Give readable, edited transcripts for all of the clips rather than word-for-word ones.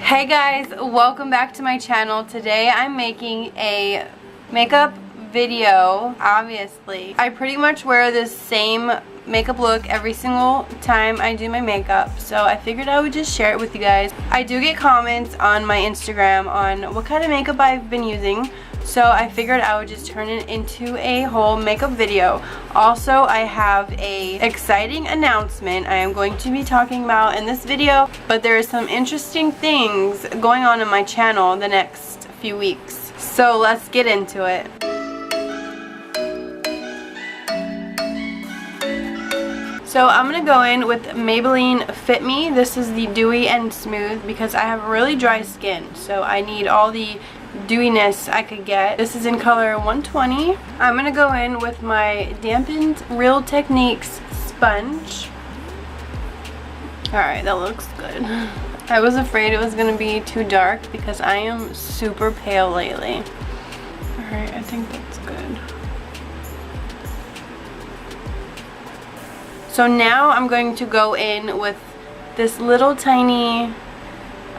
Hey guys, welcome back to my channel. Today I'm making a makeup video. Obviously, I pretty much wear this same makeup look every single time I do my makeup, so I figured I would just share it with you guys. I do get comments on my Instagram on what kind of makeup I've been using, so I figured I would just turn it into a whole makeup video. Also, I have a exciting announcement I am going to be talking about in this video, but there is some interesting things going on in my channel the next few weeks. So let's get into it. So I'm going to go in with Maybelline Fit Me. This is the Dewy and Smooth because I have really dry skin, so I need all the dewiness I could get. This is in color 120. I'm going to go in with my Dampened Real Techniques sponge. Alright, that looks good. I was afraid it was going to be too dark because I am super pale lately. Alright, I think that's good. So now I'm going to go in with this little tiny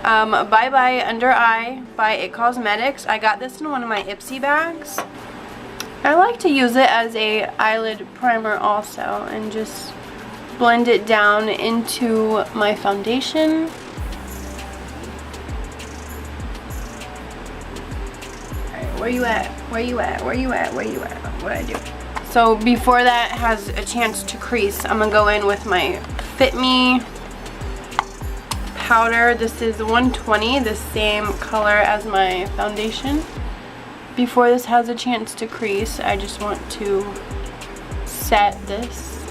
Bye Bye Under Eye by It Cosmetics. I got this in one of my Ipsy bags. I like to use it as a eyelid primer also and just blend it down into my foundation. Alright, where you at? Where you at? Where you at? Where you at? What I do? So before that has a chance to crease, I'm going to go in with my Fit Me powder. This is 120, the same color as my foundation. Before this has a chance to crease, I just want to set this.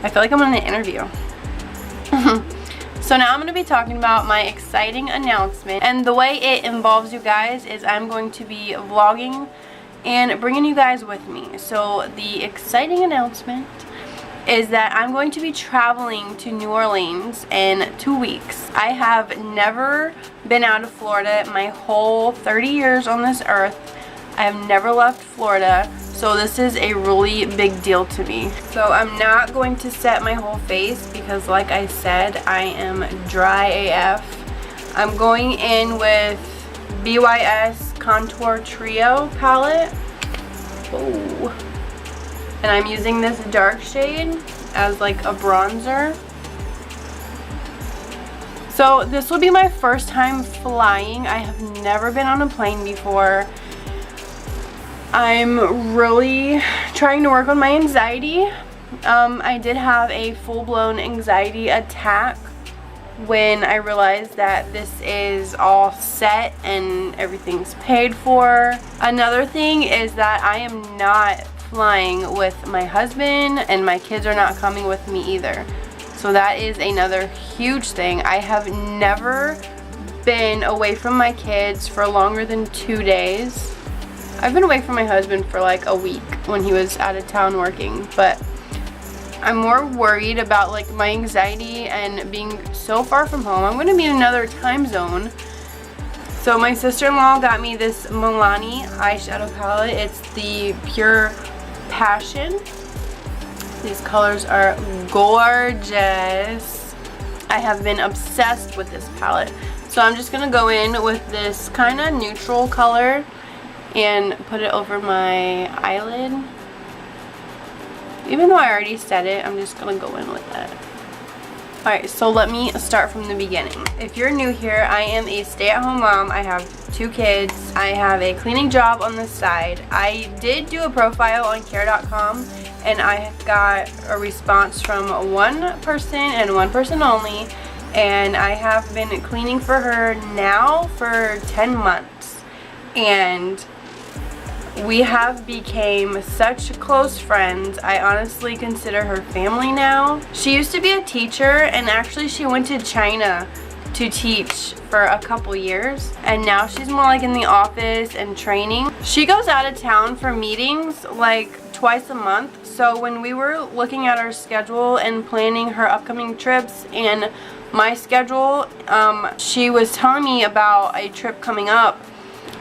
I feel like I'm in an interview. So now I'm going to be talking about my exciting announcement, and the way it involves you guys is I'm going to be vlogging and bringing you guys with me. So the exciting announcement is that I'm going to be traveling to New Orleans in 2 weeks. I have never been out of Florida my whole 30 years on this earth. I have never left Florida, so this is a really big deal to me. So I'm not going to set my whole face because, like I said, I am dry AF. I'm going in with BYS Contour Trio palette. Oh. And I'm using this dark shade as like a bronzer. So this will be my first time flying. I have never been on a plane before. I'm really trying to work on my anxiety. I did have a full-blown anxiety attack when I realized that this is all set and everything's paid for. Another thing is that I am not flying with my husband, and my kids are not coming with me either. So that is another huge thing. I have never been away from my kids for longer than 2 days. I've been away from my husband for like a week when he was out of town working, but I'm more worried about like my anxiety and being so far from home. I'm going to be in another time zone. So my sister-in-law got me this Milani eyeshadow palette. It's the Pure Passion. These colors are gorgeous. I have been obsessed with this palette. So I'm just going to go in with this kind of neutral color and put it over my eyelid. Even though I already said it, I'm just gonna go in with that. Alright, so let me start from the beginning. If you're new here, I am a stay-at-home mom. I have 2 kids. I have a cleaning job on the side. I did do a profile on care.com, and I got a response from one person and one person only, and I have been cleaning for her now for 10 months. And we have became such close friends. I honestly consider her family now. She used to be a teacher, and actually she went to China to teach for a couple years, and now she's more like in the office and training. She goes out of town for meetings like twice a month. So when we were looking at our schedule and planning her upcoming trips and my schedule, she was telling me about a trip coming up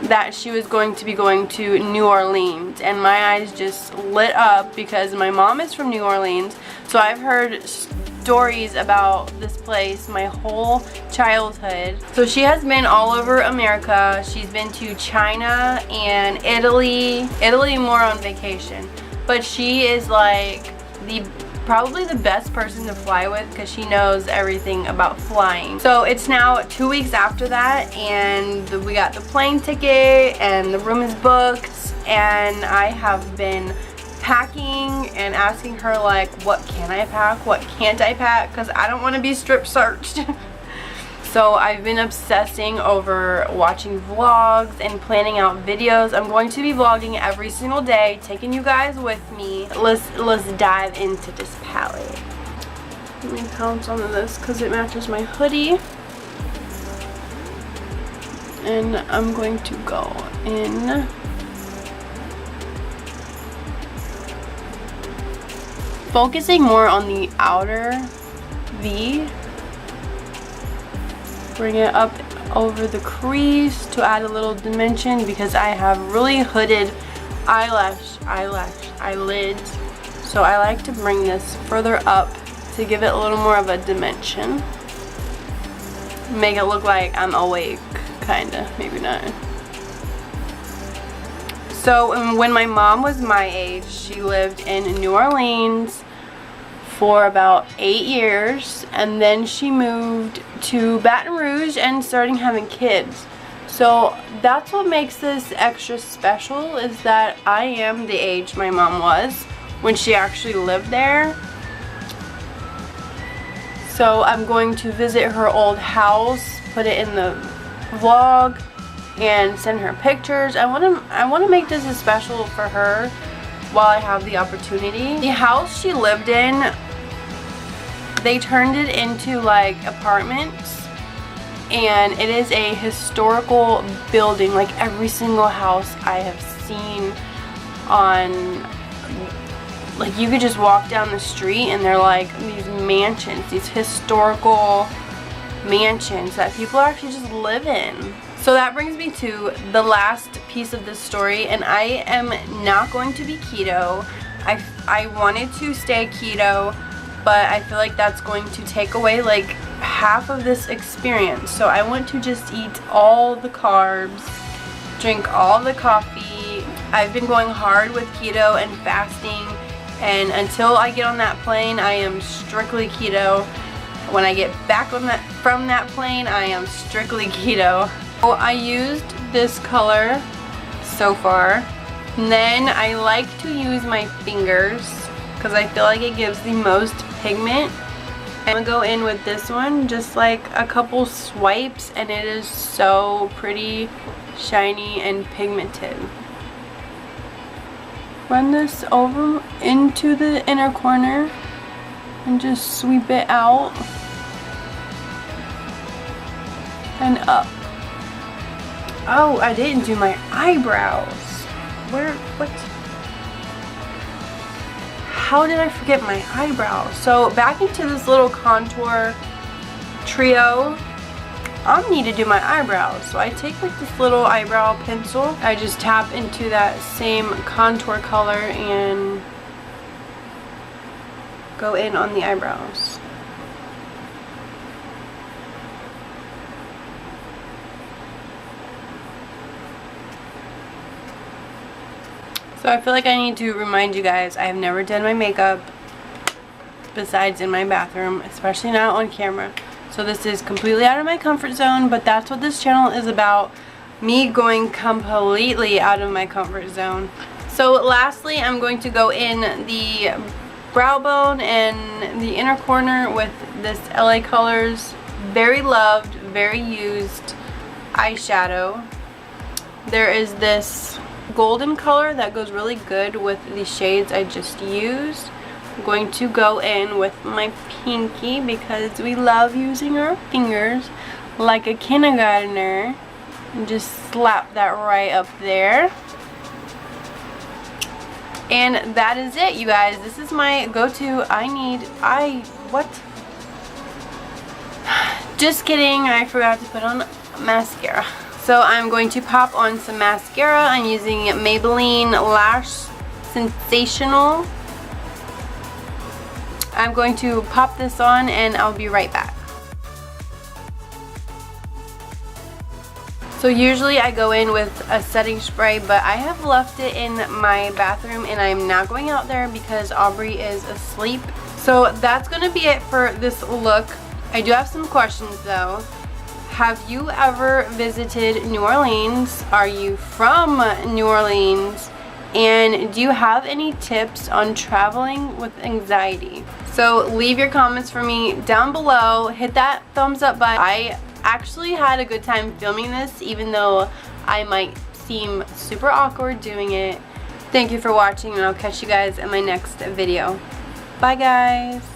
that she was going to be going to New Orleans, and my eyes just lit up because my mom is from New Orleans, so I've heard stories about this place my whole childhood. So she has been all over America. She's been to China and Italy more on vacation, but she is like probably the best person to fly with because she knows everything about flying. So it's now 2 weeks after that, and we got the plane ticket and the room is booked, and I have been packing and asking her like, what can I pack, what can't I pack, because I don't want to be strip searched. So I've been obsessing over watching vlogs and planning out videos. I'm going to be vlogging every single day, taking you guys with me. Let's dive into this palette. Let me pounce onto this because it matches my hoodie. And I'm going to go in focusing more on the outer V. Bring it up over the crease to add a little dimension because I have really hooded eyelids. So I like to bring this further up to give it a little more of a dimension. Make it look like I'm awake, kinda, maybe not. So when my mom was my age, she lived in New Orleans for about 8 years, and then she moved to Baton Rouge and starting having kids. So that's what makes this extra special, is that I am the age my mom was when she actually lived there. So I'm going to visit her old house, put it in the vlog, and send her pictures. I want to make this as special for her while I have the opportunity. The house she lived in, they turned it into like apartments, and it is a historical building. Like every single house I have seen on, like you could just walk down the street and they're like these mansions, these historical mansions that people actually just live in. So that brings me to the last piece of this story, and I am not going to be keto. I wanted to stay keto, but I feel like that's going to take away like half of this experience. So I want to just eat all the carbs, drink all the coffee. I've been going hard with keto and fasting, and until I get on that plane, I am strictly keto. When I get back on from that plane, I am strictly keto. So I used this color so far, and then I like to use my fingers because I feel like it gives the most pigment. I'm gonna go in with this one, just like a couple swipes, and it is so pretty, shiny, and pigmented. Run this over into the inner corner and just sweep it out and up. Oh, I didn't do my eyebrows. What? How did I forget my eyebrows? So back into this little contour trio, I need to do my eyebrows. So I take like this little eyebrow pencil. I just tap into that same contour color and go in on the eyebrows. So I feel like I need to remind you guys, I have never done my makeup besides in my bathroom, especially not on camera. So this is completely out of my comfort zone, but that's what this channel is about, me going completely out of my comfort zone. So lastly, I'm going to go in the brow bone and the inner corner with this LA Colors very loved, very used eyeshadow. There is this golden color that goes really good with the shades I just used. I'm going to go in with my pinky because we love using our fingers like a kindergartner, and just slap that right up there. And that is it, you guys. This is my go-to. What? Just kidding, I forgot to put on mascara. So I'm going to pop on some mascara. I'm using Maybelline Lash Sensational. I'm going to pop this on and I'll be right back. So usually I go in with a setting spray, but I have left it in my bathroom and I'm not going out there because Aubrey is asleep. So that's going to be it for this look. I do have some questions though. Have you ever visited New Orleans? Are you from New Orleans? And do you have any tips on traveling with anxiety? So leave your comments for me down below. Hit that thumbs up button. I actually had a good time filming this, even though I might seem super awkward doing it. Thank you for watching, and I'll catch you guys in my next video. Bye guys.